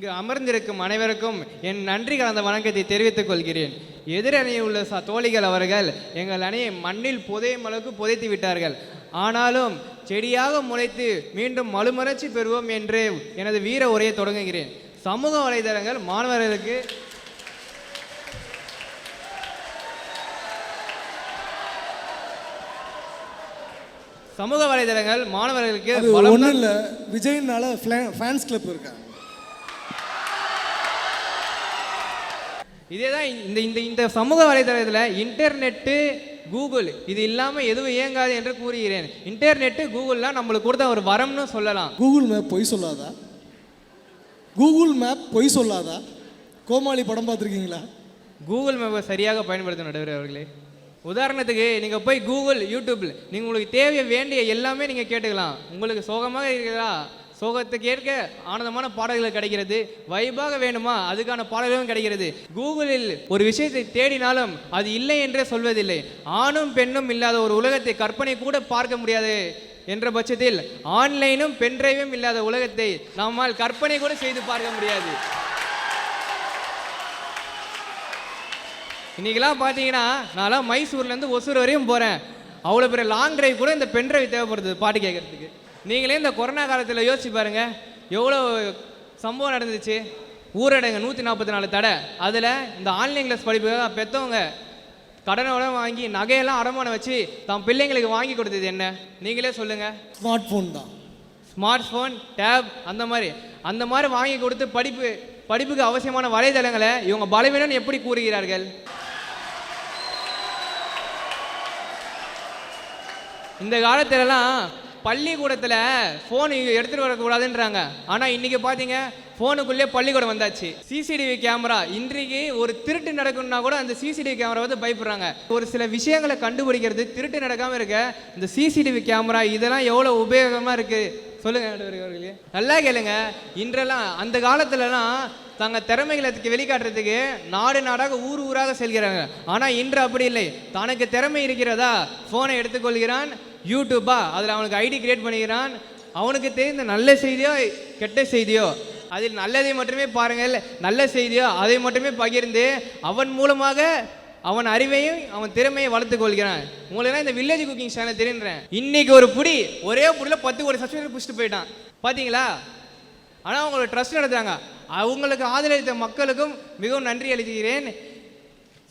இங்கு அமர்ந்திருக்கும் அனைவருக்கும் என் நன்றி கலந்த வணக்கத்தை தெரிவித்துக் கொள்கிறேன். எதிரணியில் உள்ள தோழிகள் அவர்கள் எங்கள் அணியை மண்ணில் புதையும் அளவுக்கு புதைத்து விட்டார்கள். ஆனாலும் செடியாக முளைத்து மீண்டும் மறுமலர்ச்சி பெறுவோம் என்று எனது வீர உரையை தொடங்குகிறேன். சமூக வலைதளங்கள் மாணவர்களுக்கு ஒன்றும் இல்லை, விஜய்னால ஃபேன்ஸ் கிளப் இருக்காங்க. இதேதான் இந்த சமூக வலைதளத்தில் இன்டர்நெட்டு கூகுள் இது இல்லாமல் எதுவும் இயங்காது என்று கூறுகிறேன். இன்டர்நெட்டு கூகுள்லாம் நம்மளுக்கு கொடுத்த ஒரு வரம்னு சொல்லலாம். கூகுள் மேப் பொய் சொல்லாதா? கூகுள் மேப் பொய் சொல்லாதா? கோமாளி படம் பார்த்துருக்கீங்களா? கூகுள் மேப்பை சரியாக பயன்படுத்த நடுவர் அவர்களே. உதாரணத்துக்கு நீங்கள் போய் கூகுள் யூடியூப்பில் நீங்கள் உங்களுக்கு தேவைய வேண்டிய எல்லாமே நீங்கள் கேட்டுக்கலாம். உங்களுக்கு சோகமாக இருக்கிறதா, சோகத்துக்கு ஏற்க ஆனந்தமான பாடல்கள் கிடைக்கிறது. வைபாக வேணுமா, அதுக்கான பாடல்களும் கிடைக்கிறது. கூகுளில் ஒரு விஷயத்தை தேடினாலும் அது இல்லை என்றே சொல்வதில்லை. ஆணும் பெண்ணும் இல்லாத ஒரு உலகத்தை கற்பனை கூட பார்க்க முடியாது என்ற பட்சத்தில் ஆன்லைனும் பென்ட்ரைவும் இல்லாத உலகத்தை நம்மால் கற்பனை கூட செய்து பார்க்க முடியாது. இன்றைக்கெல்லாம் பார்த்தீங்கன்னா நான்லாம் மைசூர்லேருந்து ஒசூர் வரையும் போகிறேன். அவ்வளோ பெரிய லாங் டிரைவ் கூட இந்த பென்ட்ரைவ் தேவைப்படுது பாட்டு கேட்குறதுக்கு. நீங்களே இந்த கொரோனா காலத்தில் யோசிச்சு பாருங்கள், எவ்வளோ சம்பவம் நடந்துச்சு. ஊரடங்கு 144 தடை. அதில் இந்த ஆன்லைன் கிளாஸ் படிப்புக்காக பெற்றவங்க கடனோட வாங்கி நகையெல்லாம் அடமானம் வச்சு தம் பிள்ளைங்களுக்கு வாங்கி கொடுத்தது என்ன? நீங்களே சொல்லுங்கள். ஸ்மார்ட் ஃபோன் தான். ஸ்மார்ட் ஃபோன், டேப் அந்த மாதிரி வாங்கி கொடுத்து படிப்புக்கு அவசியமான வலைதளங்களை இவங்க பலவீனம் எப்படி கூறுகிறார்கள்? இந்த காலத்திலலாம் பள்ளிக்கூடத்தில் ஃபோன் எடுத்துகிட்டு வரக்கூடாதுன்றாங்க. ஆனால் இன்றைக்கி பார்த்தீங்க ஃபோனுக்குள்ளே பள்ளிக்கூடம் வந்தாச்சு. CCTV camera. இன்றைக்கு ஒரு திருட்டு நடக்கணும்னா கூட அந்த சிசிடிவி கேமரா வந்து பயப்படுறாங்க. ஒரு சில விஷயங்களை கண்டுபிடிக்கிறது, திருட்டு நடக்காமல் இருக்க இந்த சிசிடிவி கேமரா இதெல்லாம் எவ்வளோ உபயோகமாக இருக்குது சொல்லுங்க நடுவர்களே. நல்லா கேளுங்க. இன்றெல்லாம் அந்த காலத்துலலாம் தங்கள் திறமைகளை வெளிக்காட்டுறதுக்கு நாடாக ஊராக செல்கிறாங்க. ஆனால் இன்று அப்படி இல்லை. தனக்கு திறமை இருக்கிறதா ஃபோனை எடுத்துக்கொள்கிறான், யூடியூப்பா அதில் அவனுக்கு ஐடி கிரியேட் பண்ணிக்கிறான். அவனுக்கு தெரிந்த நல்ல செய்தியோ கெட்ட செய்தியோ அதில் நல்லதை மட்டுமே பாருங்கள், நல்ல செய்தியோ அதை மட்டுமே பகிர்ந்து அவன் மூலமாக அவன் அறிவையும் அவன் திறமையை வளர்த்து கொள்கிறான். உங்களுக்கு இந்த வில்லேஜ் குக்கிங் சேனல் தெரியுறேன். இன்னைக்கு ஒரு ஒரே புடியில் 10 கோடி சப்ஸ்கிரைபர் பிடிச்சிட்டு போயிட்டான் பார்த்தீங்களா? ஆனால் அவங்களோட ட்ரஸ்ட் நடத்துறாங்க. அவங்களுக்கு ஆதரவளித்த மக்களுக்கும் மிகவும் நன்றி அளிக்கிறேன்.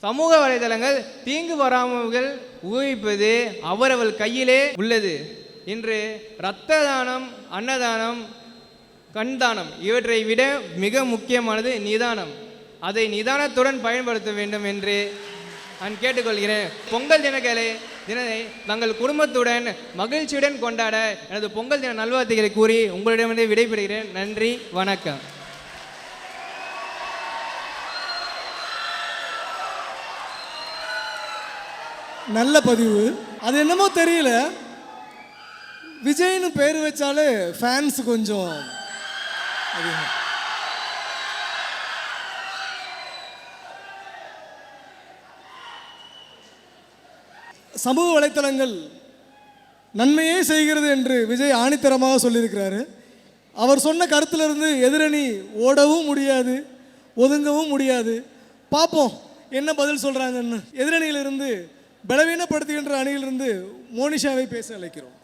சமூக வலைதளங்கள் தீங்கு வராமல் ஊகிப்பது அவரவள் கையிலே உள்ளது. இன்று இரத்த தானம், அன்னதானம், கண் தானம் இவற்றை விட மிக முக்கியமானது நிதானம். அதை நிதானத்துடன் பயன்படுத்த வேண்டும் என்று நான் கேட்டுக்கொள்கிறேன். பொங்கல் தினத்தை தங்கள் குடும்பத்துடன் மகிழ்ச்சியுடன் கொண்டாட எனது பொங்கல் தின நல்வாழ்த்துக்களை கூறி உங்களிடமிருந்து விடைபெறுகிறேன். நன்றி, வணக்கம். நல்ல பதிவு. அது என்னமோ தெரியல, விஜய்னு பேர் வச்சாலே ஃபேன்ஸ் கொஞ்சம் அதிகம். சமூக வலைத்தளங்கள் நன்மையே செய்கிறது என்று விஜய் ஆணித்தரமாக சொல்லியிருக்கிறாரு. அவர் சொன்ன கருத்திலிருந்து எதிரணி ஓடவும் முடியாது, ஒதுங்கவும் முடியாது. பார்ப்போம் என்ன பதில் சொல்கிறாங்கன்னு. எதிரணியிலிருந்து பலவீனப்படுத்துகின்ற அணியிலிருந்து மோனிஷாவை பேச அழைக்கிறோம்.